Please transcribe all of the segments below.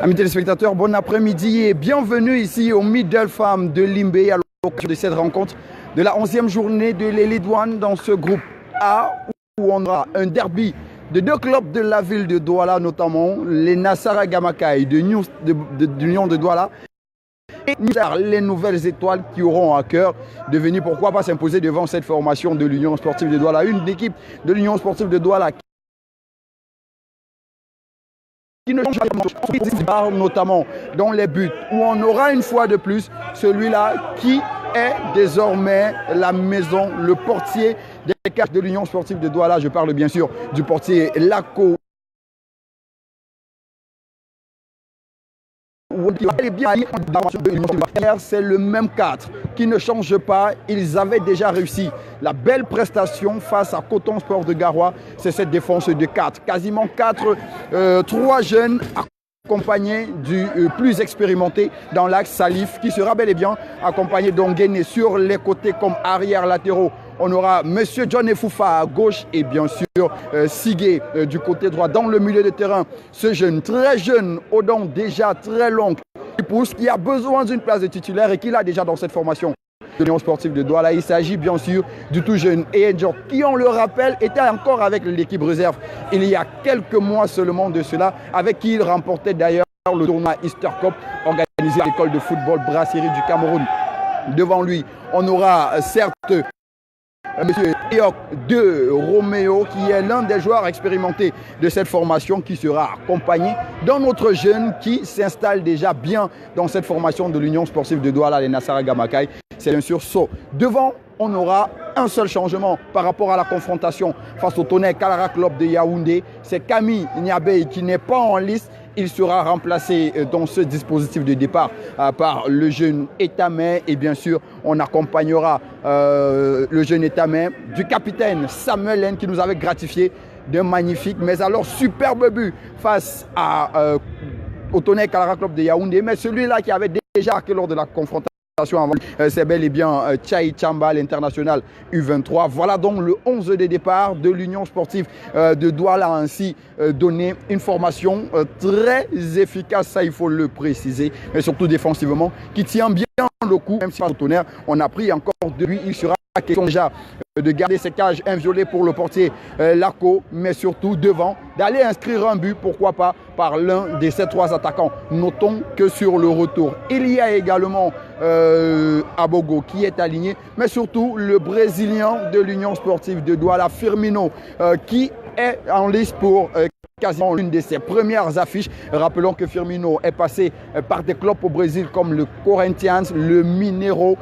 Amis téléspectateurs, bon après-midi et bienvenue ici au Middle Farm de Limbé à l'occasion de cette rencontre de la 11e journée de l'Elite One dans ce groupe A où on aura un derby de deux clubs de la ville de Douala, notamment les Nassara Gamakai de l'Union de Douala et les nouvelles étoiles qui auront à cœur de venir, pourquoi pas, s'imposer devant cette formation de l'Union sportive de Douala. Une équipe de l'Union sportive de Douala qui ne change pas, notamment dans les buts, où on aura une fois de plus celui-là qui est désormais la maison, le portier des cartes de l'Union sportive de Douala. Je parle bien sûr du portier Lako. C'est le même 4 qui ne change pas. Ils avaient déjà réussi la belle prestation face à Coton Sport de Garoua. C'est cette défense de 4, quasiment 3 jeunes accompagnés du plus expérimenté dans l'axe, Salif, qui sera bel et bien accompagné d'Ongene sur les côtés comme arrière latéraux. On aura Monsieur John Efoufa à gauche et bien sûr Sigué du côté droit. Dans le milieu de terrain, ce jeune, très jeune, aux dents déjà très longues, qui pousse, qui a besoin d'une place de titulaire et qui l'a déjà dans cette formation de l'Union sportive de Douala. Il s'agit bien sûr du tout jeune Eedjo, qui, on le rappelle, était encore avec l'équipe réserve il y a quelques mois seulement de cela, avec qui il remportait d'ailleurs le tournoi Easter Cup organisé à l'école de football Brasserie du Cameroun. Devant lui, on aura certes Monsieur Eok de Roméo, qui est l'un des joueurs expérimentés de cette formation, qui sera accompagné d'un autre jeune qui s'installe déjà bien dans cette formation de l'Union sportive de Douala, les Nassara Gamakai. C'est bien sûr So. Devant, on aura un seul changement par rapport à la confrontation face au Tonnerre Kalara Club de Yaoundé. C'est Camille Niabey qui n'est pas en liste. Il sera remplacé dans ce dispositif de départ par le jeune Etamé. Et bien sûr, on accompagnera le jeune Etamé du capitaine Samuel N, qui nous avait gratifié d'un magnifique, mais alors superbe but face au Tonnerre Kalara Club de Yaoundé. Mais celui-là qui avait déjà marqué lors de la confrontation avant, c'est bel et bien Tchaï Chamba, l'international U23. Voilà donc le 11 de départ de l'Union sportive de Douala, a ainsi donné une formation très efficace, ça il faut le préciser, mais surtout défensivement, qui tient bien le coup, même si au Tonnerre, on a pris encore de lui. Il sera question déjà de garder ses cages inviolées pour le portier Lako, mais surtout devant, d'aller inscrire un but, pourquoi pas, par l'un de ces 3 attaquants. Notons que sur le retour, il y a également Abogo qui est aligné, mais surtout le Brésilien de l'Union sportive de Douala, Firmino, qui est en liste pour quasiment l'une de ses premières affiches. Rappelons que Firmino est passé par des clubs au Brésil comme le Corinthians, le Mineiro.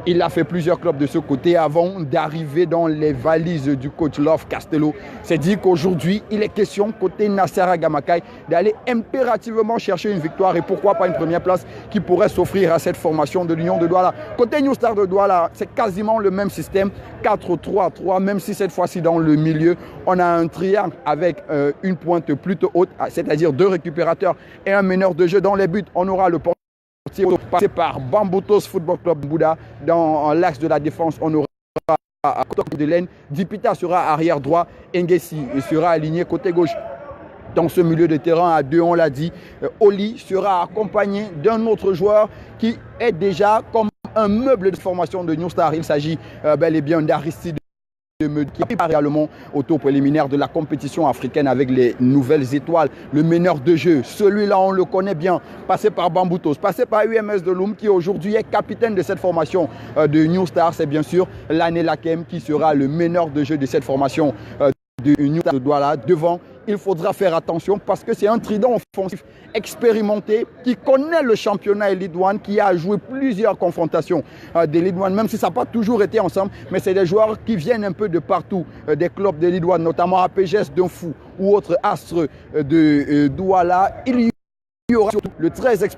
Il a fait plusieurs clubs de ce côté avant d'arriver dans les valises du coach Love Castello. C'est dit qu'aujourd'hui, il est question, côté Nassara Gamakai, d'aller impérativement chercher une victoire et pourquoi pas une première place qui pourrait s'offrir à cette formation de l'Union de Douala. Côté New Star de Douala, c'est quasiment le même système, 4-3-3, même si cette fois-ci dans le milieu, on a un triangle avec une pointe plutôt haute, c'est-à-dire 2 récupérateurs et un meneur de jeu. Dans les buts, on aura le passé par Bamboutos Football Club Bouddha. Dans l'axe de la défense, on aura à côté de Laine. Dipita sera arrière droit. Ngesi sera aligné côté gauche. Dans ce milieu de terrain à 2, on l'a dit, Oli sera accompagné d'un autre joueur qui est déjà comme un meuble de formation de New Star. Il s'agit bel et bien d'Aristide, qui prépare également au tour préliminaire de la compétition africaine avec les nouvelles étoiles. Le meneur de jeu, celui-là on le connaît bien, passé par Bamboutos, passé par UMS de Loum, qui aujourd'hui est capitaine de cette formation de New Star. C'est bien sûr Lané Lakem qui sera le meneur de jeu de cette formation de New Star de Douala. Devant, il faudra faire attention parce que c'est un trident offensif expérimenté qui connaît le championnat Elite One, qui a joué plusieurs confrontations d'Elite One, même si ça n'a pas toujours été ensemble, mais c'est des joueurs qui viennent un peu de partout, des clubs d'Elite One, notamment APGS d'Unfou ou autres astres de Douala. Il y aura surtout le très expérimenté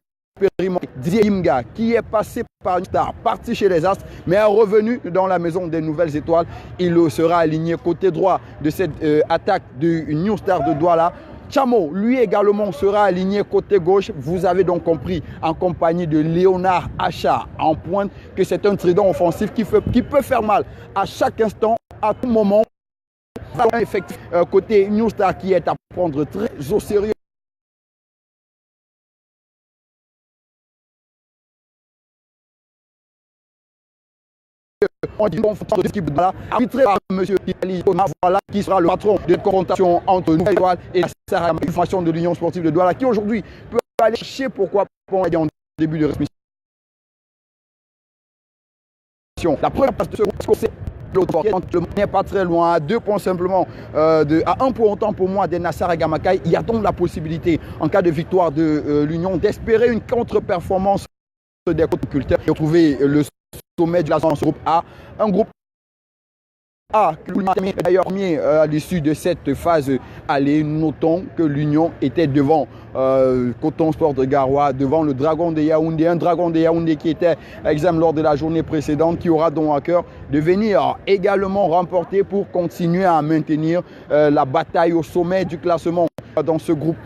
Didier Imga, qui est passé par une star, parti chez les Astres, mais est revenu dans la maison des nouvelles étoiles. Il sera aligné côté droit de cette attaque du New Star de Douala. Chamo, lui également, sera aligné côté gauche. Vous avez donc compris, en compagnie de Léonard Acha en pointe, que c'est un trident offensif qui peut faire mal à chaque instant, à tout moment. Un effectif côté New Star qui est à prendre très au sérieux. On dit qu'on fait de l'équipe de Douala, arbitré par M. Kikali, voilà, qui sera le patron de confrontation entre Nouvelle Étoile et la formation de l'Union sportive de Douala, qui aujourd'hui peut aller chercher pourquoi on est en début de remission. La première place de ce groupe, c'est l'autre. Le n'est pas très loin, à 2 points simplement, à 1 point autant pour moi des Nassara Gamakai. Il y a donc la possibilité, en cas de victoire de l'Union, d'espérer une contre-performance des culteurs et retrouver le sommet de la zone groupe A. Un groupe A, d'ailleurs premier à l'issue de cette phase aller. Notons que l'Union était devant Coton Sport de Garoua, devant le Dragon de Yaoundé, un Dragon de Yaoundé qui était examen lors de la journée précédente, qui aura donc à cœur de venir également remporter pour continuer à maintenir la bataille au sommet du classement dans ce groupe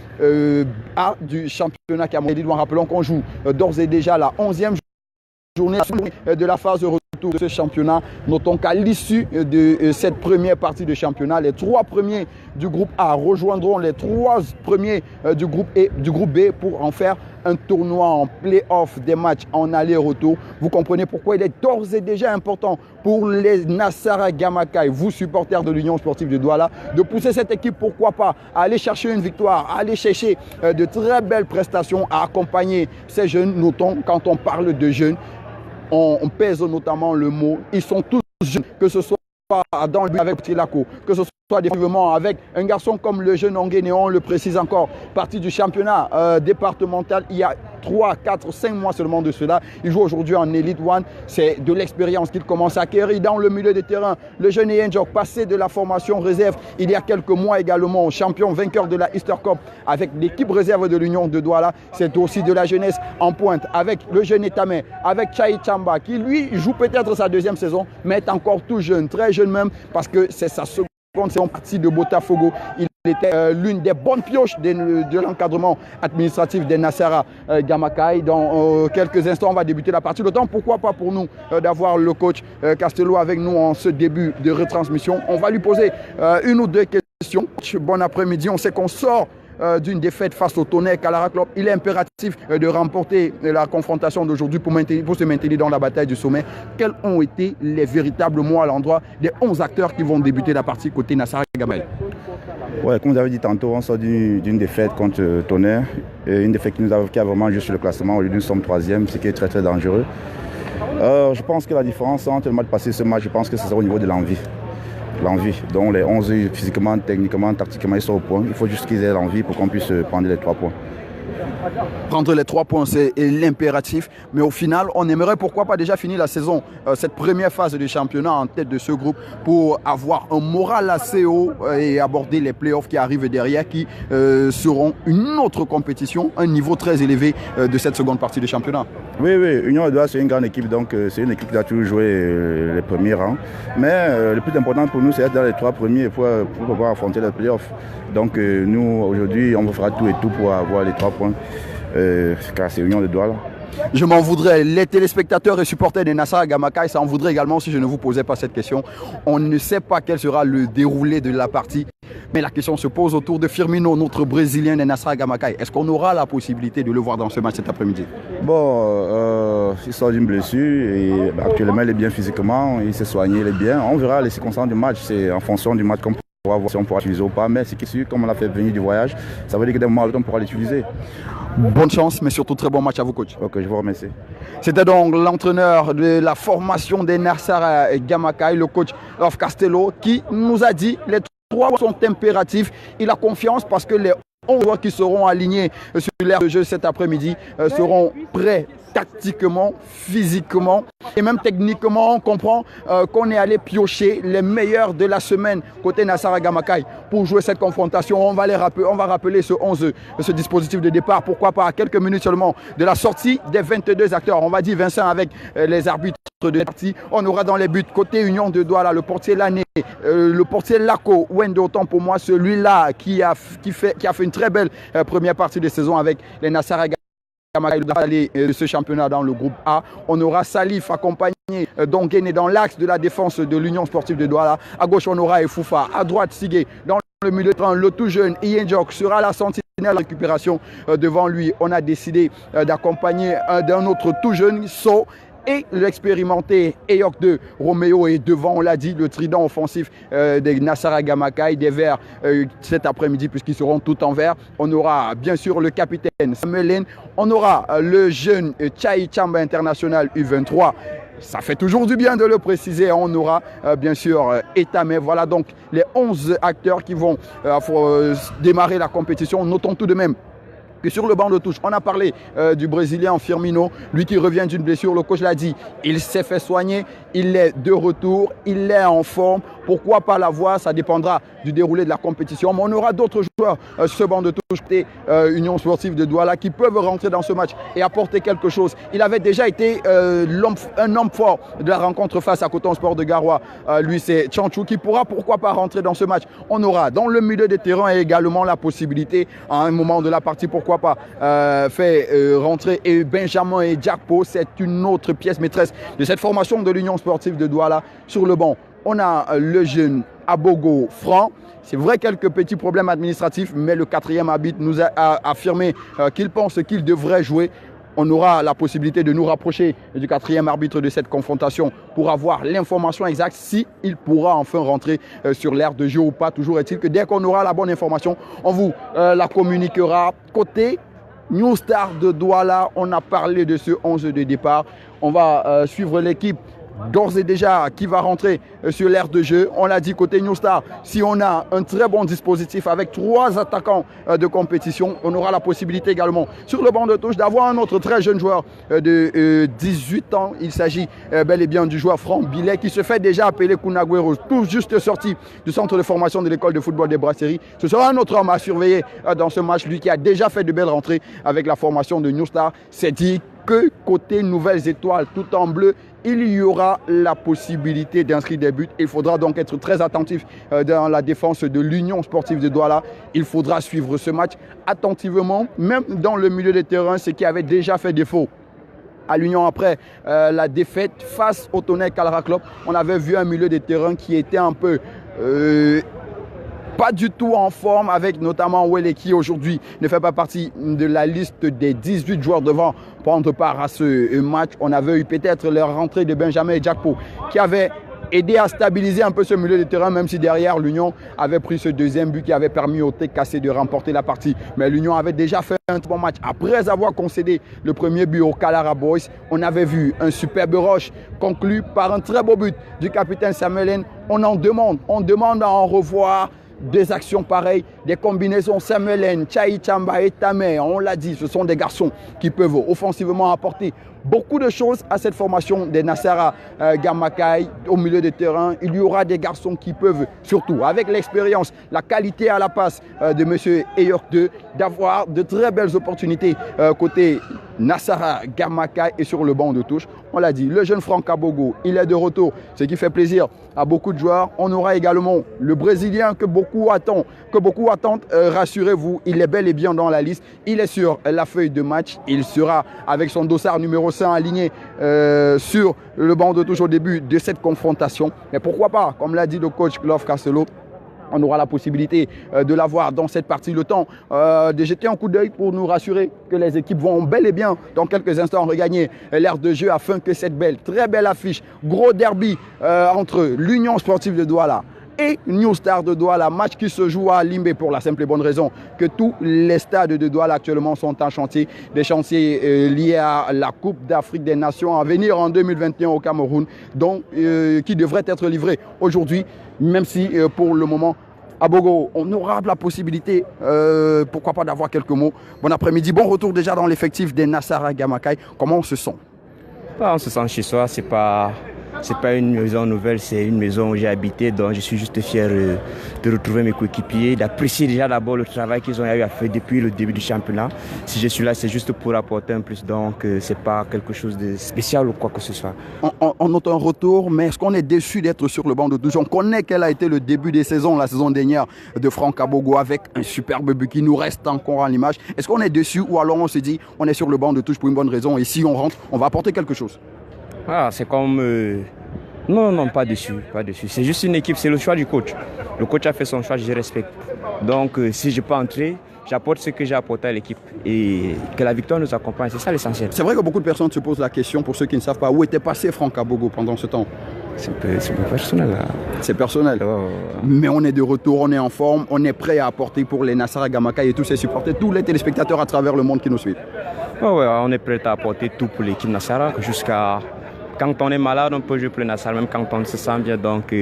A du championnat camerounais. Rappelons qu'on joue d'ores et déjà la 11e journée de la phase de retour de ce championnat. Notons qu'à l'issue de cette première partie de championnat, les 3 premiers du groupe A rejoindront les 3 premiers du groupe B pour en faire un tournoi en play-off, des matchs en aller-retour. Vous comprenez pourquoi il est d'ores et déjà important pour les Nassara Gamakai, vous supporters de l'Union sportive de Douala, de pousser cette équipe, pourquoi pas, à aller chercher une victoire, à aller chercher de très belles prestations, à accompagner ces jeunes. Notons, quand on parle de jeunes, on pèse notamment le mot, ils sont tous jeunes, que ce soit dans le but avec Tilako, que ce soit définitivement avec un garçon comme le jeune Onguéné, on le précise encore, parti du championnat départemental il y a 3, 4, 5 mois seulement de cela. Il joue aujourd'hui en Elite One. C'est de l'expérience qu'il commence à acquérir dans le milieu de terrain. Le jeune Yenjok, passé de la formation réserve il y a quelques mois également, champion vainqueur de la Easter Cup avec l'équipe réserve de l'Union de Douala. C'est aussi de la jeunesse en pointe avec le jeune Etamé, avec Chai Chamba qui lui joue peut-être sa 2e saison, mais est encore tout jeune, très jeune même, parce que c'est sa seconde saison partie de Botafogo. Il était l'une des bonnes pioches de l'encadrement administratif des Nassara Gamakai. Dans quelques instants, on va débuter la partie. D'autant pourquoi pas pour nous d'avoir le coach Castello avec nous en ce début de retransmission. On va lui poser 1 ou 2 questions. Bon après-midi, on sait qu'on sort d'une défaite face au Tonnerre Kalara Club. Il est impératif de remporter la confrontation d'aujourd'hui pour se maintenir dans la bataille du sommet. Quels ont été les véritables mots à l'endroit des 11 acteurs qui vont débuter la partie côté Nassara Gamakai? Ouais, comme vous avez dit tantôt, on sort d'une défaite contre Tonnerre, une défaite qui a vraiment juste sur le classement. Aujourd'hui, nous sommes 3e, ce qui est très très dangereux. Je pense que la différence entre le match passé et ce match, je pense que c'est au niveau de l'envie. Donc les 11 physiquement, techniquement, tactiquement, ils sont au point. Il faut juste qu'ils aient l'envie pour qu'on puisse prendre les 3 points. Prendre les 3 points, c'est l'impératif. Mais au final, on aimerait pourquoi pas déjà finir la saison, cette première phase de championnat en tête de ce groupe pour avoir un moral assez haut et aborder les playoffs qui arrivent derrière, qui seront une autre compétition, un niveau très élevé de cette seconde partie de championnat. Oui, Union de Douala, c'est une grande équipe, donc c'est une équipe qui a toujours joué les premiers rangs. Mais le plus important pour nous, c'est d'être dans les 3 premiers pour pouvoir affronter les playoffs. Donc nous, aujourd'hui, on fera tout et tout pour avoir les 3 points, car c'est Union de Douala. Je m'en voudrais, les téléspectateurs et supporters des Nassara Gamakai, ça en voudrait également si je ne vous posais pas cette question. On ne sait pas quel sera le déroulé de la partie, mais la question se pose autour de Firmino, notre Brésilien des Nassara Gamakai. Est-ce qu'on aura la possibilité de le voir dans ce match cet après-midi? Bon, il sort d'une blessure et actuellement il est bien physiquement, il s'est soigné, il est bien. On verra les circonstances du match, c'est en fonction du match qu'on pourra voir si on pourra l'utiliser ou pas. Mais c'est sûr, comme on l'a fait venir du voyage, ça veut dire que d'un moment à l'autre on pourra l'utiliser. Bonne chance, mais surtout très bon match à vous, coach. Ok, je vous remercie. C'était donc l'entraîneur de la formation des Nassara Gamakai, le coach Rolf Castello, qui nous a dit les 3 sont impératifs. Il a confiance parce que les 11 joueurs qui seront alignés sur l'aire de jeu cet après-midi seront prêts tactiquement, physiquement et même techniquement. On comprend qu'on est allé piocher les meilleurs de la semaine côté Nassara Gamakai pour jouer cette confrontation. On va rappeler ce 11, ce dispositif de départ, pourquoi pas à quelques minutes seulement de la sortie des 22 acteurs. On va dire Vincent avec les arbitres de la partie. On aura dans les buts côté Union de Douala le portier Lané, le portier Lako, Wendo, autant pour moi celui-là qui a fait une très belle première partie de saison avec les Nassara Gamakai de ce championnat dans le groupe A. On aura Salif accompagné d'Onguéné dans l'axe de la défense de l'Union sportive de Douala. À gauche, on aura Efoufa. À droite, Sigé. Dans le milieu de terrain, le tout jeune Yenjok sera la sentinelle de récupération devant lui. On a décidé d'accompagner d'un autre tout jeune, So. et l'expérimenté Eyok de Roméo est devant, on l'a dit, le trident offensif des Nassara Gamakai, des Verts cet après-midi puisqu'ils seront tout en vert. On aura bien sûr le capitaine Samuel Lane, on aura le jeune Chai Chamba International U23. Ça fait toujours du bien de le préciser. On aura bien sûr Etame. Voilà donc les 11 acteurs qui vont démarrer la compétition. Notons tout de même que sur le banc de touche, on a parlé du Brésilien Firmino, lui qui revient d'une blessure, le coach l'a dit, il s'est fait soigner, il est de retour, il est en forme. Pourquoi pas l'avoir? Ça dépendra du déroulé de la compétition. Mais on aura d'autres joueurs sur ce banc de touche côté Union Sportive de Douala qui peuvent rentrer dans ce match et apporter quelque chose. Il avait déjà été un homme fort de la rencontre face à Coton Sport de Garoua. Lui, c'est Tchanchou qui pourra pourquoi pas rentrer dans ce match. On aura dans le milieu de terrain également la possibilité à un moment de la partie, pourquoi pas faire rentrer et Benjamin et Jackpo. C'est une autre pièce maîtresse de cette formation de l'Union Sportive de Douala. Sur le banc, on a le jeune Abogo Franc. C'est vrai, quelques petits problèmes administratifs, mais le quatrième arbitre nous a affirmé qu'il pense qu'il devrait jouer. On aura la possibilité de nous rapprocher du quatrième arbitre de cette confrontation pour avoir l'information exacte si il pourra enfin rentrer sur l'aire de jeu ou pas. Toujours est-il que dès qu'on aura la bonne information, on vous la communiquera. Côté New Star de Douala, on a parlé de ce 11 de départ. On va suivre l'équipe d'ores et déjà qui va rentrer sur l'aire de jeu. On l'a dit côté New Star, si on a un très bon dispositif avec 3 attaquants de compétition, on aura la possibilité également sur le banc de touche d'avoir un autre très jeune joueur de 18 ans. Il s'agit bel et bien du joueur Franck Billet qui se fait déjà appeler Kunagüero, tout juste sorti du centre de formation de l'école de football des Brasseries. Ce sera un autre homme à surveiller dans ce match, lui qui a déjà fait de belles rentrées avec la formation de New Star. C'est dit que côté Nouvelles Étoiles, tout en bleu, il y aura la possibilité d'inscrire des buts. Il faudra donc être très attentif dans la défense de l'Union Sportive de Douala. Il faudra suivre ce match attentivement, même dans le milieu de terrain, ce qui avait déjà fait défaut à l'Union après la défaite face au Tonnerre Calera Club. On avait vu un milieu de terrain qui était un peu pas du tout en forme, avec notamment Wele qui aujourd'hui ne fait pas partie de la liste des 18 joueurs devant prendre part à ce match. On avait eu peut-être la rentrée de Benjamin et Jackpo qui avait aidé à stabiliser un peu ce milieu de terrain, même si derrière l'Union avait pris ce deuxième but qui avait permis au TKC de remporter la partie. Mais l'Union avait déjà fait un bon match. Après avoir concédé le premier but au Calara Boys, on avait vu un superbe rush conclu par un très beau but du capitaine Samuel Lane. On demande à en revoir des actions pareilles, des combinaisons Samuel Lane, Chai Chamba et Tamé. On l'a dit, ce sont des garçons qui peuvent offensivement apporter beaucoup de choses à cette formation des Nassara Gamakai. Au milieu de terrain, il y aura des garçons qui peuvent, surtout avec l'expérience, la qualité à la passe de M. Eyok 2, d'avoir de très belles opportunités côté Nassara Gamakai et sur le banc de touche. On l'a dit, le jeune Franck Abogo, il est de retour, ce qui fait plaisir à beaucoup de joueurs. On aura également le Brésilien que beaucoup attendent. Rassurez-vous, il est bel et bien dans la liste. Il est sur la feuille de match. Il sera avec son dossard numéro 5 aligné sur le banc de touche au début de cette confrontation. Mais pourquoi pas, comme l'a dit le coach Love Castelo, on aura la possibilité de l'avoir dans cette partie. Le temps de jeter un coup d'œil pour nous rassurer que les équipes vont bel et bien dans quelques instants regagner l'aire de jeu afin que cette très belle affiche, gros derby entre l'Union Sportive de Douala et New Star de Douala, match qui se joue à Limbe pour la simple et bonne raison que tous les stades de Douala actuellement sont en chantier, des chantiers liés à la Coupe d'Afrique des Nations à venir en 2021 au Cameroun, donc qui devrait être livré aujourd'hui, même si pour le moment Abogo, on aura la possibilité, pourquoi pas, d'avoir quelques mots. Bon après-midi, bon retour déjà dans l'effectif des Nassara Gamakai. Comment on se sent? On se sent chez soi, c'est pas une maison nouvelle, c'est une maison où j'ai habité, donc je suis juste fier de retrouver mes coéquipiers, d'apprécier déjà d'abord le travail qu'ils ont eu à faire depuis le début du championnat. Si je suis là, c'est juste pour apporter un plus, donc c'est pas quelque chose de spécial ou quoi que ce soit. On note un retour, mais est-ce qu'on est déçu d'être sur le banc de touche? On connaît quel a été le début des saisons, la saison dernière de Franck Abogo avec un superbe but qui nous reste encore en l'image. Est-ce qu'on est déçu ou alors on se dit on est sur le banc de touche pour une bonne raison et si on rentre, on va apporter quelque chose? C'est comme... Non, pas dessus. C'est juste une équipe, c'est le choix du coach. Le coach a fait son choix, je respecte. Donc, si je peux entrer, j'apporte ce que j'ai apporté à l'équipe et que la victoire nous accompagne. C'est ça l'essentiel. C'est vrai que beaucoup de personnes se posent la question, pour ceux qui ne savent pas, où était passé Franck Abogo pendant ce temps? C'est un peu personnel. Là. C'est personnel. Mais on est de retour, on est en forme, on est prêt à apporter pour les Nassara Gamakai et tous ses supporters, tous les téléspectateurs à travers le monde qui nous suivent. Ouais, on est prêt à apporter tout pour l'équipe Nassara. Jusqu'à quand on est malade, on peut jouer pour le Nassara, même quand on se sent bien. Donc,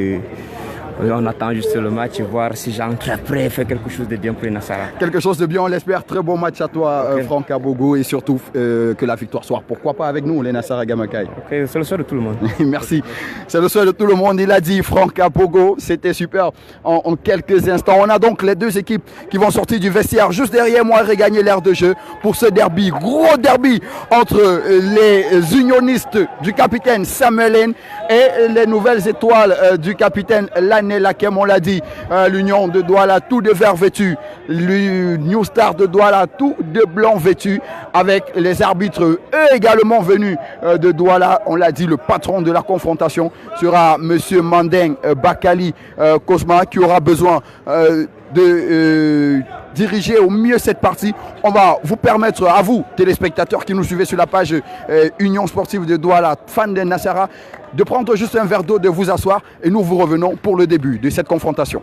on attend juste le match et voir si j'entre après faire quelque chose de bien pour les Nassara. Quelque chose de bien, on l'espère. Très bon match à toi, okay. Franck Abogo, et surtout que la victoire soit, pourquoi pas avec nous, les Nassara Gamakai. Okay, c'est le souhait de tout le monde. Merci. C'est le souhait de tout le monde. Il a dit Franck Abogo. C'était super en quelques instants. On a donc les deux équipes qui vont sortir du vestiaire juste derrière moi et regagner l'aire de jeu pour ce derby. Gros derby entre les unionistes du capitaine Samuel Haine et les nouvelles étoiles du capitaine Lané Lakem, on l'a dit, l'Union de Douala, tout de vert vêtu, le New Star de Douala, tout de blanc vêtu, avec les arbitres, eux également venus de Douala. On l'a dit, le patron de la confrontation sera monsieur Mandeng Bakali Kosma, qui aura besoin de diriger au mieux cette partie. On va vous permettre, à vous, téléspectateurs qui nous suivez sur la page Union Sportive de Douala, fans de Nassara, de prendre juste un verre d'eau, de vous asseoir, et nous vous revenons pour le début de cette confrontation.